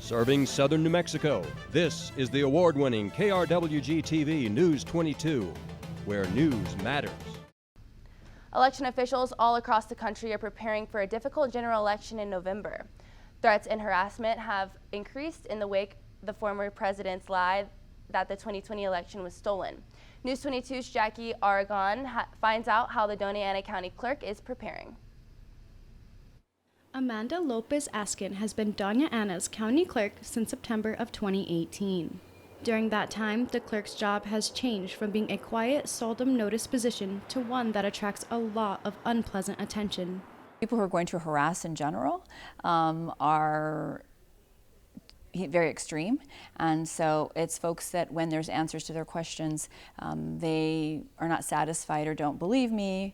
Serving southern New Mexico, this is the award-winning KRWG-TV News 22, where news matters. Election officials all across the country are preparing for a difficult general election in November. Threats and harassment have increased in the wake of the former president's lie that the 2020 election was stolen. News 22's Jackie Aragon finds out how the Dona County Clerk is preparing. Amanda Lopez-Askin has been Dona Ana's county clerk since September of 2018. During that time, the clerk's job has changed from being a quiet, seldom noticed position to one that attracts a lot of unpleasant attention. People who are going to harass in general are very extreme, and so it's folks that when there's answers to their questions, they are not satisfied or don't believe me,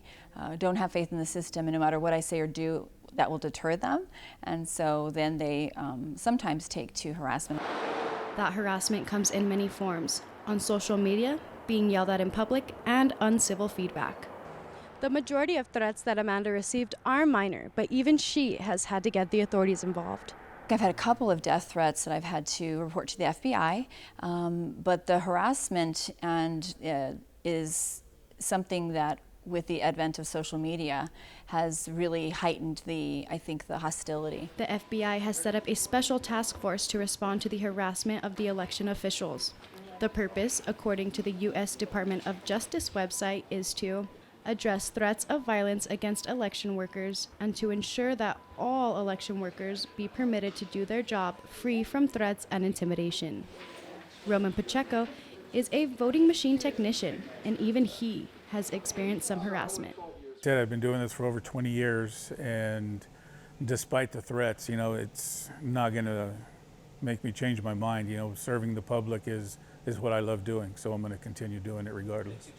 don't have faith in the system, and no matter what I say or do, that will deter them, and so then they sometimes take to harassment. That harassment comes in many forms: on social media, being yelled at in public, and uncivil feedback. The majority of threats that Amanda received are minor, but even she has had to get the authorities involved. I've had a couple of death threats that I've had to report to the FBI, but the harassment is something that, with the advent of social media, has really heightened the hostility. The FBI has set up a special task force to respond to the harassment of the election officials. The purpose, according to the U.S. Department of Justice website, is to address threats of violence against election workers and to ensure that all election workers be permitted to do their job free from threats and intimidation. Roman Pacheco is a voting machine technician, and even he has experienced some harassment. I've been doing this for over 20 years, and despite the threats, it's not going to make me change my mind. Serving the public is what I love doing, so I'm going to continue doing it regardless.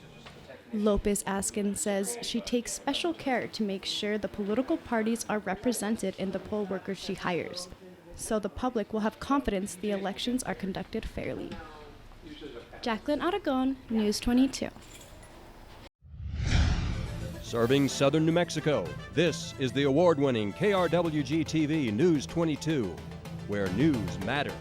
Lopez-Askin says she takes special care to make sure the political parties are represented in the poll workers she hires, so the public will have confidence the elections are conducted fairly. Jacqueline Aragon, News 22. Serving southern New Mexico, this is the award-winning KRWG-TV News 22, where news matters.